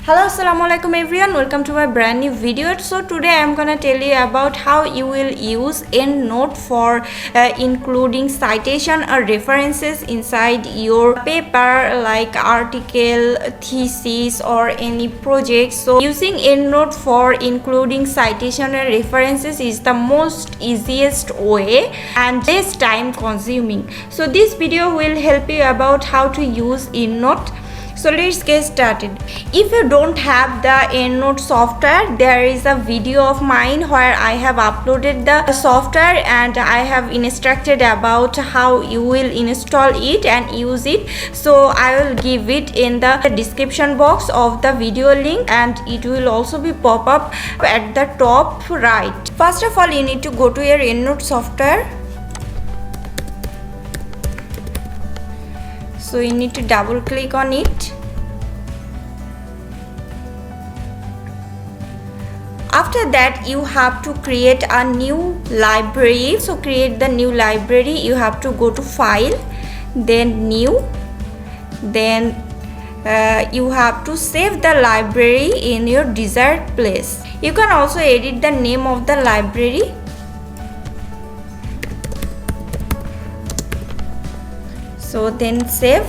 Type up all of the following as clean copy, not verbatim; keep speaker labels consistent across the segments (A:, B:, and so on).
A: Hello, assalamualaikum everyone, welcome to my brand new video. So today I am gonna tell you about how you will use Endnote for including citation or references inside your paper like article, thesis or any project. So using Endnote for including citation and references is the most easiest way and less time consuming. So this video will help you about how to use Endnote. So let's get started. If you don't have the Endnote software, there is a video of mine where I have uploaded the software and I have instructed about how you will install it and use it. So I will give it in the description box of the video link and it will also be pop up at the top right. First of all, you need to go to your Endnote software. So you need to double click on it. After that, you have to create a new library. So create the new library. You have to go to file, then new, then you have to save the library in your desired place. You can also edit the name of the library. So then save.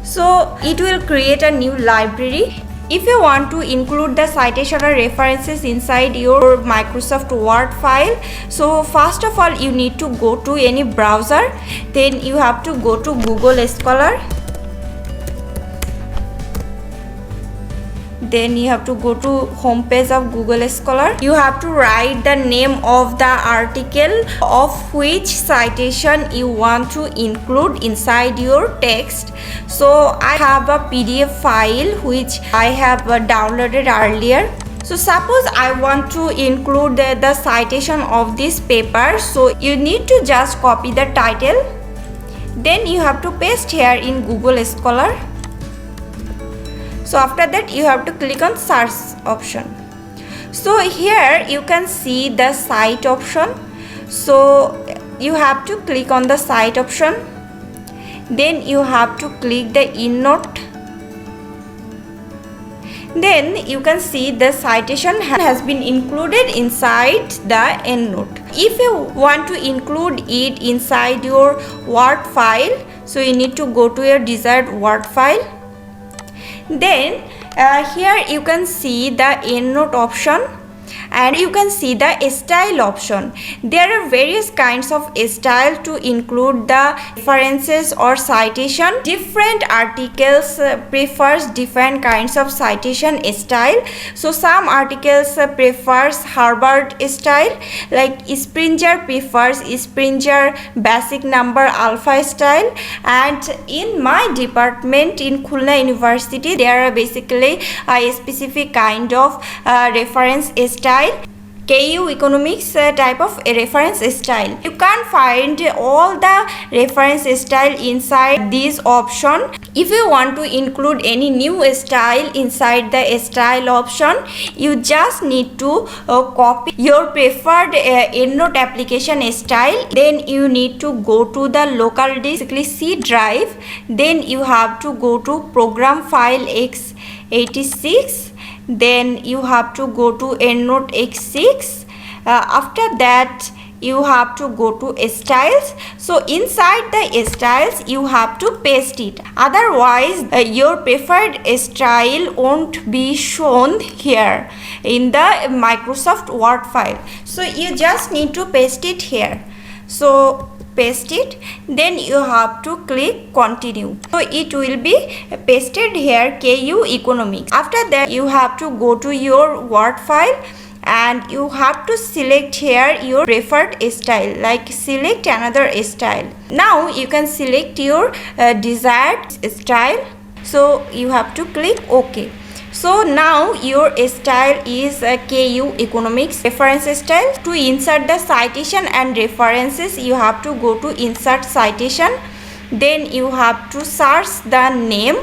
A: So it will create a new library. If you want to include the citation or references inside your Microsoft Word file, so first of all you need to go to any browser, then you have to go to Google Scholar. Then you have to go to home page of Google Scholar. You have to write the name of the article of which citation you want to include inside your text. So I have a PDF file which I have downloaded earlier. So suppose I want to include the citation of this paper. So you need to just copy the title. Then you have to paste here in Google Scholar. So after that you have to click on search option. So here you can see the cite option. So you have to click on the cite option. Then you have to click the Endnote. Then you can see the citation has been included inside the Endnote. If you want to include it inside your Word file, so you need to go to your desired Word file. Then here you can see the Endnote option and you can see the style option. There are various kinds of style to include the references or citation. Different articles prefers different kinds of citation style. So some articles prefers Harvard style, like Springer prefers Springer basic number alpha style, and in my department in Khulna University there are basically a specific kind of reference style, KU economics type of reference style. You can't find all the reference style inside this option. If you want to include any new style inside the style option, you just need to copy your preferred Endnote application style. Then you need to go to the local disk, basically C drive. Then you have to go to program file x86. Then you have to go to Endnote x6. After that you have to go to styles. So inside the styles you have to paste it, otherwise your preferred style won't be shown here in the Microsoft Word file. So you just need to paste it here. So paste it, then you have to click continue. So it will be pasted here, KU economics. After that you have to go to your Word file and you have to select here your preferred style, like select another style. Now you can select your desired style. So you have to click OK. So now your style is KU economics reference style. To insert the citation and references, you have to go to insert citation. Then you have to search the name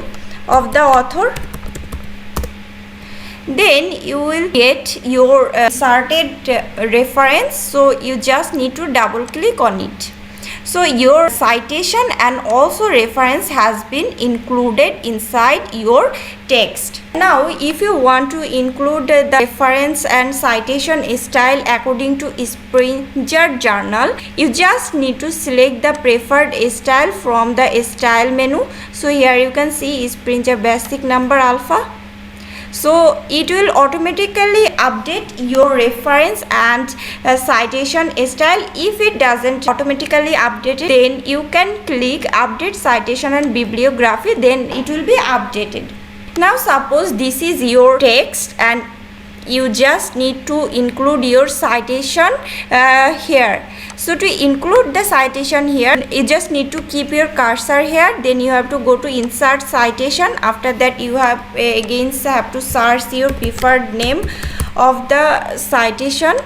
A: of the author. Then you will get your inserted reference. So you just need to double click on it. So your citation and also reference has been included inside your text. Now if you want to include the reference and citation style according to Springer journal, you just need to select the preferred style from the style menu. So here you can see Springer basic number alpha. So it will automatically update your reference and citation style. If it doesn't automatically update it, then you can click update citation and bibliography, then it will be updated. Now suppose this is your text and you just need to include your citation here. So to include the citation here, you just need to keep your cursor here, then you have to go to insert citation. After that you have again have to search your preferred name of the citation.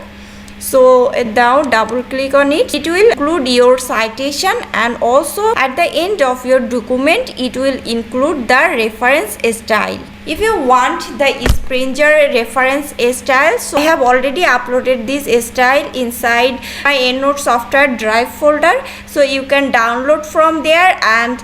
A: So now double click on it. It will include your citation and also at the end of your document it will include the reference style. If you want the Springer reference style, so I have already uploaded this style inside my Endnote software drive folder. So you can download from there and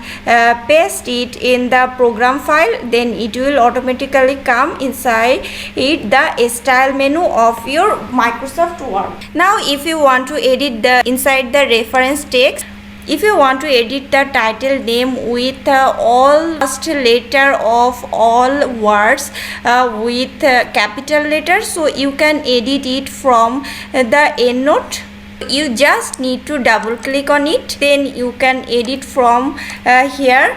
A: paste it in the program file, then it will automatically come inside it the style menu of your Microsoft Word. Now if you want to edit the inside the reference text, if you want to edit the title name with all first letter of all words with capital letters, so you can edit it from the Endnote. You just need to double click on it, then you can edit from here.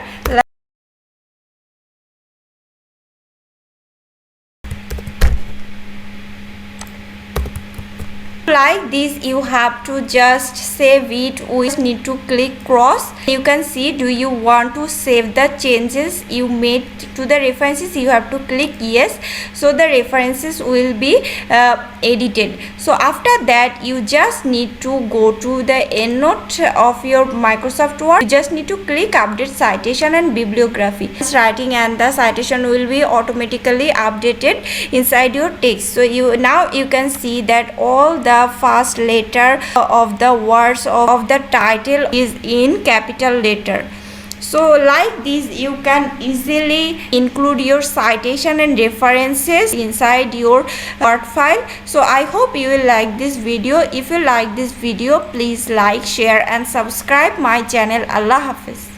A: Like this you have to just save it. We need to click cross. You can see, do you want to save the changes you made to the references? You have to click yes, so the references will be edited. So after that you just need to go to the Endnote of your Microsoft Word. You just need to click update citation and bibliography. This writing and the citation will be automatically updated inside your text. So now you can see that all the first letter of the words of the title is in capital letter. So like this you can easily include your citation and references inside your Word file. So I hope you will like this video. If you like this video, please like, share and subscribe my channel. Allah Hafiz.